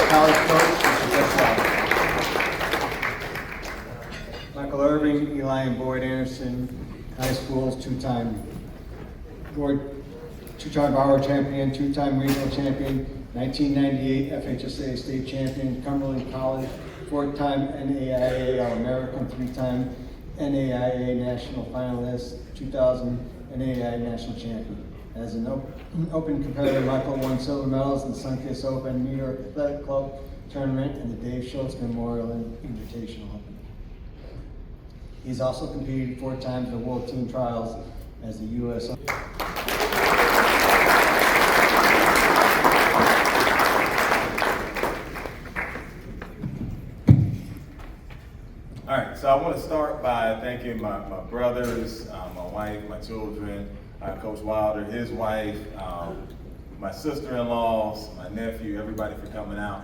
college coach, Mr. Jeff Walker. Michael Irving, Eli and Boyd Anderson, high schools, two-time Howard champion, two-time regional champion, 1998 FHSA state champion, Cumberland College, four-time NAIA All-American, three-time NAIA national finalist, 2000 NAIA national champion. As an open competitor, Michael won silver medals in the Sunkiss Open, New York Athletic Club tournament, and the Dave Schultz Memorial Invitational Open. He's also competed 4 times in the World Team Trials as the U.S. All right, so I want to start by thanking my brothers, my wife, my children, Coach Wilder, his wife, my sister-in-laws, my nephew, everybody for coming out.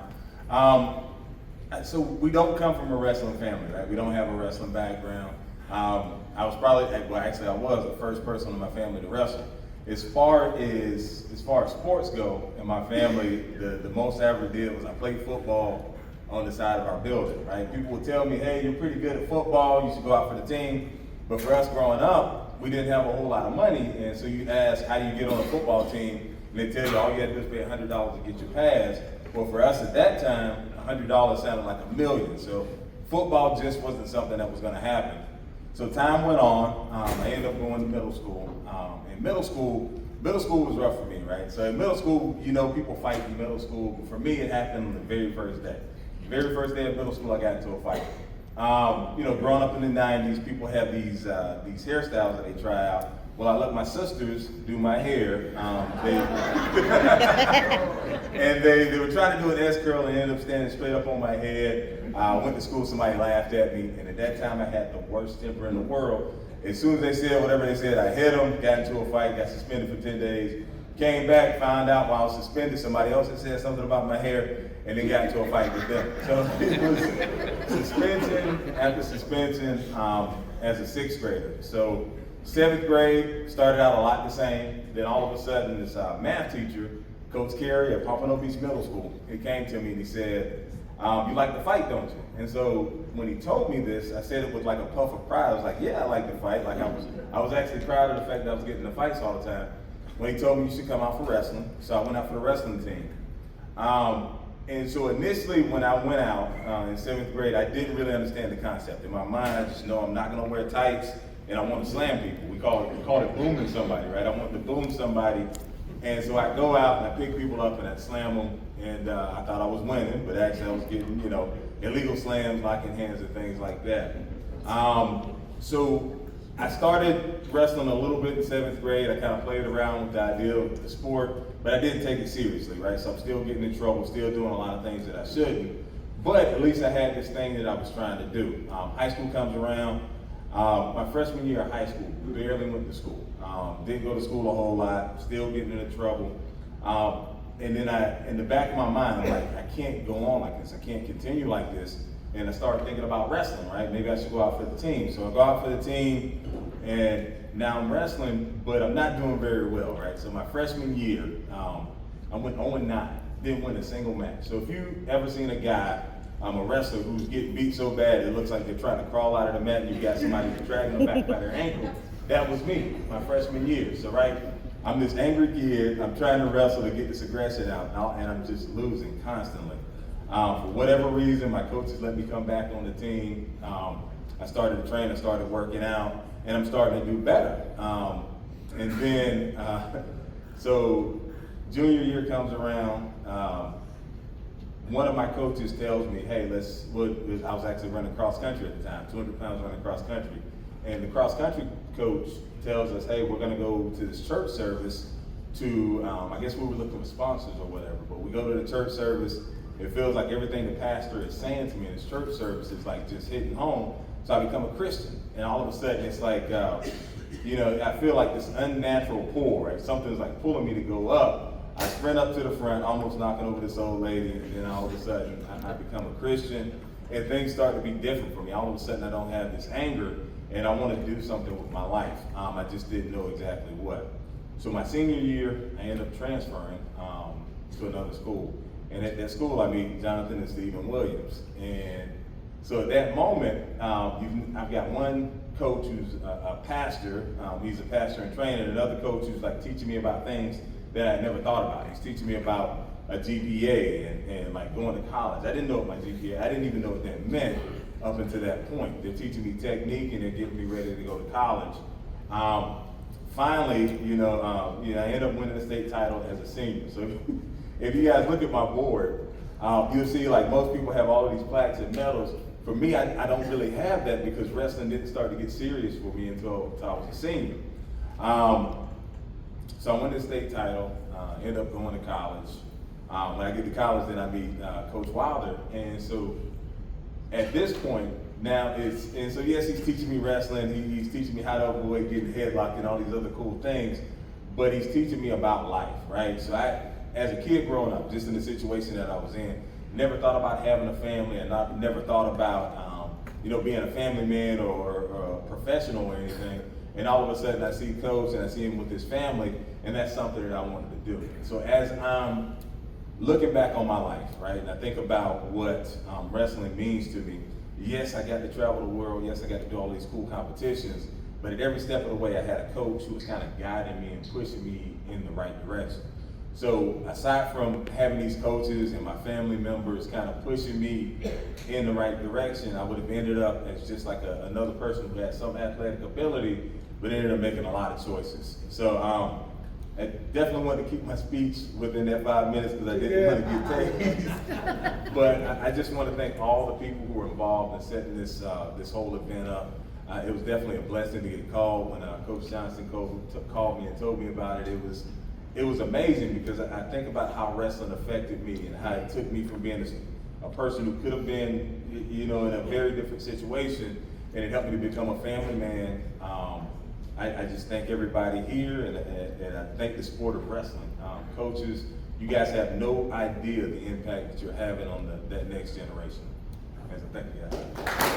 So we don't come from a wrestling family, right? We don't have a wrestling background. I was the first person in my family to wrestle. As far as sports go in my family, the most I ever did was I played football on the side of our building, right? People would tell me, hey, you're pretty good at football, you should go out for the team. But for us growing up, we didn't have a whole lot of money, and so you ask, how do you get on a football team? And they tell you all you had to do is pay $100 to get your pass. Well, for us at that time, $100 sounded like $1 million. So football just wasn't something that was gonna happen. So time went on, I ended up going to middle school. In middle school was rough for me, right? So in middle school, you know, people fight in middle school, but for me, it happened on the very first day. Very first day of middle school, I got into a fight. You know, growing up in the 90s, people have these hairstyles that they try out. Well, I let my sisters do my hair. And they were trying to do an S-curl and ended up standing straight up on my head. I went to school, somebody laughed at me, and at that time I had the worst temper in the world. As soon as they said whatever they said, I hit them, got into a fight, got suspended for 10 days. Came back, found out while I was suspended, somebody else had said something about my hair, and then got into a fight with them. So it was suspension after suspension as a 6th grader. So 7th grade started out a lot the same. Then all of a sudden, this math teacher, Coach Carey at Pompano Beach Middle School, he came to me and he said, you like to fight, don't you? And so when he told me this, I said it with like a puff of pride. I was like, yeah, I like to fight. Like I was actually proud of the fact that I was getting in fights all the time. When he told me you should come out for wrestling, so I went out for the wrestling team. And so initially when I went out in 7th grade, I didn't really understand the concept. In my mind, I just know I'm not gonna wear tights and I want to slam people. We called it booming somebody, right? I wanted to boom somebody. And so I go out and I pick people up and I slam them. And I thought I was winning, but actually I was getting, you know, illegal slams, locking hands and things like that. So I started wrestling a little bit in 7th grade. I kind of played around with the idea of the sport, but I didn't take it seriously, right? So I'm still getting in trouble, still doing a lot of things that I shouldn't. But at least I had this thing that I was trying to do. High school comes around. My freshman year of high school, barely went to school. Didn't go to school a whole lot, still getting into trouble. And then in the back of my mind, I'm like, I can't go on like this. I can't continue like this. And I started thinking about wrestling, right? Maybe I should go out for the team. So I go out for the team, and now I'm wrestling, but I'm not doing very well, right? So my freshman year, I went 0-9, didn't win a single match. So if you ever seen a guy, a wrestler who's getting beat so bad it looks like they're trying to crawl out of the mat and you've got somebody dragging them back by their ankle, that was me, my freshman year. So right, I'm this angry kid, I'm trying to wrestle to get this aggression out, and I'm just losing constantly. For whatever reason, my coaches let me come back on the team. I started to train, I started working out, and I'm starting to do better. And then, so junior year comes around, one of my coaches tells me, hey, I was actually running cross country at the time, 200 pounds running cross country. And the cross country coach tells us, hey, we're gonna go to this church service to, I guess we were looking for sponsors or whatever, but we go to the church service. It feels like everything the pastor is saying to me in his church service is like just hitting home. So I become a Christian. And all of a sudden it's like, you know, I feel like this unnatural pull, right? Something's like pulling me to go up. I sprint up to the front, almost knocking over this old lady, and then all of a sudden I become a Christian, and things start to be different for me. All of a sudden I don't have this anger, and I want to do something with my life. I just didn't know exactly what. So my senior year, I ended up transferring to another school. And at that school, I meet Jonathan and Stephen Williams. And so at that moment, I've got one coach who's a pastor. He's a pastor in training, and another coach who's like teaching me about things that I never thought about. He's teaching me about a GPA and like going to college. I didn't know what my GPA, I didn't even know what that meant up until that point. They're teaching me technique and they're getting me ready to go to college. Finally, I ended up winning the state title as a senior. So if you guys look at my board, you'll see like most people have all of these plaques and medals. For me, I don't really have that because wrestling didn't start to get serious for me until I was a senior. So I won the state title, ended up going to college. When I get to college, then I meet Coach Wilder. And so at this point, now yes, he's teaching me wrestling. He's teaching me how to avoid getting headlocked and all these other cool things. But he's teaching me about life, right? So as a kid growing up, just in the situation that I was in, never thought about having a family and never thought about, being a family man or a professional or anything. And all of a sudden I see Coach and I see him with his family, and that's something that I wanted to do. So as I'm looking back on my life, right, and I think about what wrestling means to me, yes, I got to travel the world, yes, I got to do all these cool competitions, but at every step of the way I had a coach who was kind of guiding me and pushing me in the right direction. So aside from having these coaches and my family members kind of pushing me in the right direction, I would have ended up as just like another person who had some athletic ability, but ended up making a lot of choices. So I definitely wanted to keep my speech within that 5 minutes because I didn't want to get taken. But I just want to thank all the people who were involved in setting this whole event up. It was definitely a blessing to get called when Coach Johnson called me and told me about it. It was amazing because I think about how wrestling affected me and how it took me from being a person who could have been, in a very different situation, and it helped me to become a family man. I just thank everybody here, and I thank the sport of wrestling. Coaches, you guys have no idea the impact that you're having on that next generation. So thank you guys.